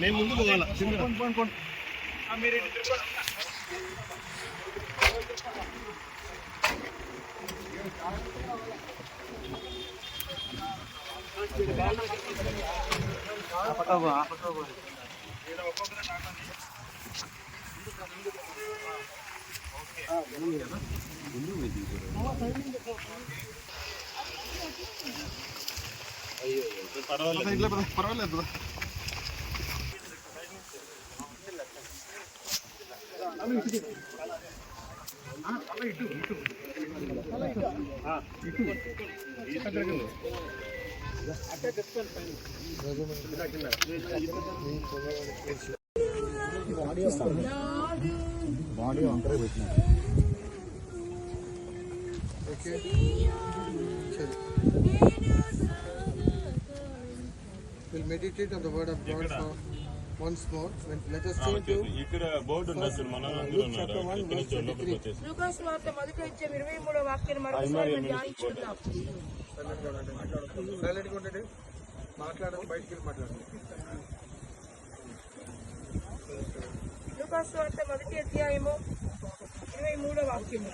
మేము ముందు పోవాలా మీరు పర్వాలేదు. బాడీ వంకర పెట్టినారు. Okay we'll meditate on the word of God for once more. Let us turn to ఇక్కడ బోర్డు ఉంది సార్, మన అందరూ ఉన్నారు. ఇక్కడ నుంచి లోపలికి వచ్చేసి లూకాసు వార్త మొదటి అధ్యాయం 23వ వాక్యాన్ని మరొకసారి ధ్యానించుకుందాం. సైలెంట్ గా ఉండండి, మాట్లాడండి, బయటికి వెళ్ళి మాట్లాడండి. లూకాసు వార్త మొదటి అధ్యాయము 23వ వాక్యము.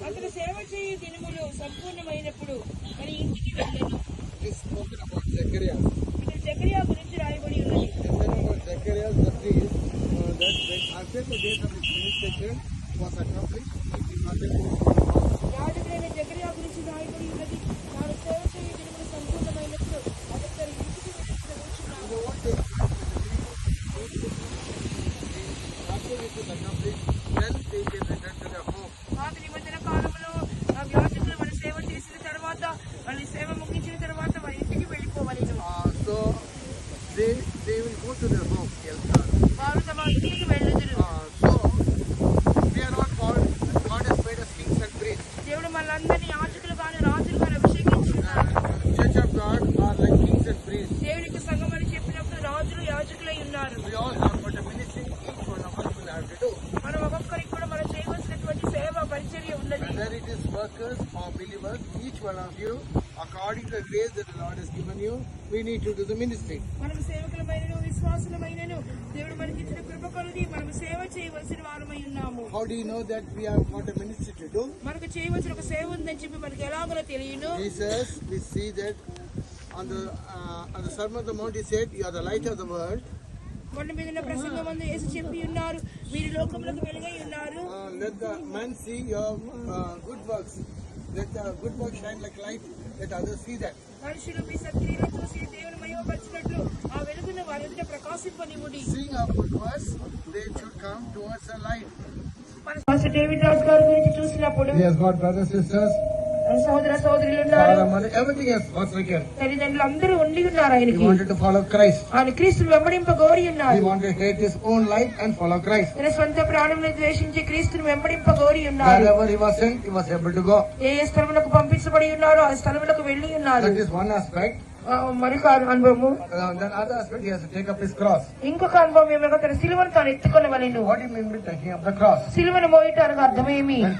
అతను సేవ చేయ దినములు సంపూర్ణమైనప్పుడు మన ఇంటికి వెళ్ళాను. ఇక్కడ జకరియా గురించి రాయబడి ఉన్నది. యాజకుడైన జకరియా గురించి రాయబడి ఉన్నది. తాను సేవ చేయ దినములు సంపూర్ణమైనప్పుడు అతను తన ఇంటికి వెళ్ళి పాత నిబంధన కాలంలో యాజకులు మన సేవ చేసిన తర్వాత, వాళ్ళ సేవ ముగించిన తర్వాత వారి ఇంటికి వెళ్ళిపోవాలి. వారు తమ ఇంటికి వెళ్ళదురు. దేవుడు మనందరినీ యాజకులు కానీ రాజులు కానీ అభిషేకించున్నారు. దేవునికి సంఘం అని చెప్పినప్పుడు రాజులు యాజకులై ఉన్నారు. మనం ఒక్కొక్కరికి కూడా మనం చేయవలసినటువంటి సేవ పరిచర్య ఉన్నది. Whether it is workers or believers, each one of you, according to the grace that the Lord has given you, we need to do the ministry. మనం సేవకులమైనను విశ్వాసులమైనను దేవుడు మనకి ఇచ్చిన కృప కొలది మనం సేవ చేయవలసిన వారమై ఉన్నాము. How do you know that we have got a ministry to do? మనకు చేయవలసిన ఒక సేవ ఉందని చెప్పి మనకి ఎలాగో తెలియను. Jesus, we see that on the Sermon on the Mount, he said, "You are the light of the world." కొండ మీద ప్రసంగం అందు యేసు చెప్పి ఉన్నారు, మీరు లోకములకు వెలుగై ఉన్నారు. Let the men see your good works. Let the good works shine like light. Let others see that. మనుషులు మీ సత్క్రియలను చూసి దేవుని మహిమపరిచినట్లు ఆ వెలుగును వారి ఎదుట ప్రకాశింపనివ్వుడి. Seeing our good works, they should come towards the light. మన డేవిడ్ రాజు గారి గురించి చూసినప్పుడు, He has got brothers, sisters, సహోదర సహోదరులు ఉన్నారు, everything else was taken. తల్లిదండ్రులు అందరూ ఉండి ఉన్నారు. He ఆయనకి wanted to follow Christ. ఆయన క్రీస్తును వెంబడింప గోరి ఉన్నారు. He wanted to hate his own life and follow Christ. తన స్వంత ప్రాణములను ద్వేషించి క్రీస్తును వెంబడింప గోరి ఉన్నారు. Wherever he was sent, he was able to go. ఏ స్థలములకు పంపించబడి ఉన్నారో ఆ స్థలములకు వెళ్లి ఉన్నారు. That is one aspect. మరొక అనుభవము, Then other aspect, he has to take up his cross. ఇంకొక అనుభవం ఏమనగా తన సిలువను తాను ఎత్తుకొనవలెను. What do you mean by taking up the cross? సిలువను మోయుట అనగా అర్థమేమి? When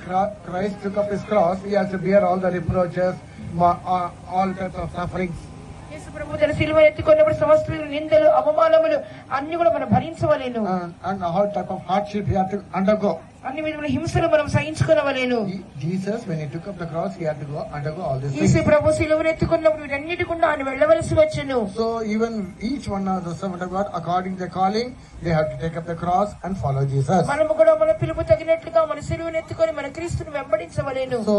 Christ took up his cross, he has to bear all the reproaches, all types of sufferings. యేసు ప్రభు తన సిలువను ఎత్తుకున్నప్పుడు సమస్త నిందలు అవమానములు అన్ని కూడా మనం భరించవలెను. And all type of hardship he had to undergo. అన్ని విధముల హింసలు మనం సహించుకొనవలెను. Jesus, when he took up the cross, he had to undergo all these things. యేసు ప్రభు సిలువను ఎత్తుకున్నప్పుడు వీటన్నిటి గుండా ఆయన వెళ్ళవలసి వచ్చెను. So even each one of the servant of God, according to their calling, they have to take up the cross and follow Jesus. మనము కూడా మన పిలుపు తగినట్లుగా మన సిలువను ఎత్తుకొని మన క్రీస్తును వెంబడించవలెను. So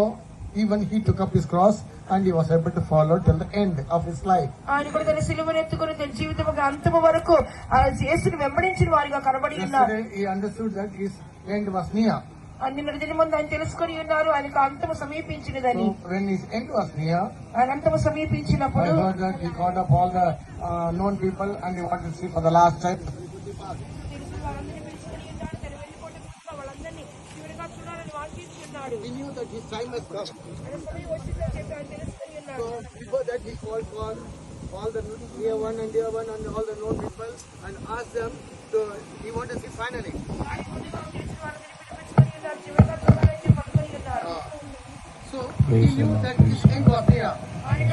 even he took up his cross and he was able to follow till the end of his life. ఆయన కూడా తన సిలువను ఎత్తుకొని తన జీవితం అంతము వరకు ఆ యేసును వెంబడించిన వారిగా కనబడి ఉన్నారు. Yesterday he understood that his end was near. నిన్నటి దినం ముందు ఆయన తెలుసుకొని ఉన్నారు ఆయనకు అంతము సమీపించినదని. So when his end was near, ఆయన అంతము సమీపించినప్పుడు I heard that he called up all the known people and he wanted to see for the last time. He knew that his time has come. So before that he called for all the near one and all the known people and asked them to, he wanted to see finally. So So he knew that his end was near. ఆయన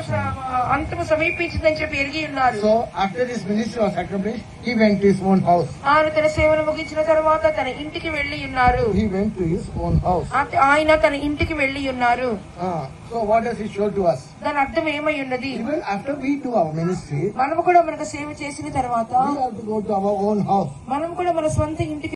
అంతము సమీపించిందని చెప్పి ఎరిగి ఉన్నారు. So after his ministry was accomplished, he went to his own house. ఆయన తన సేవను ముగించిన తర్వాత తన ఇంటికి వెళ్లి ఉన్నారు. He went to his own house. ఆయన తన ఇంటికి వెళ్లి ఉన్నారు. So what does it show to us? దాని అర్థం ఏమై ఉన్నది? Even after we do our ministry, మనము కూడా మనకు సేవ చేసిన తర్వాత we have to go to our own house. మనం కూడా మన స్వంత ఇంటికి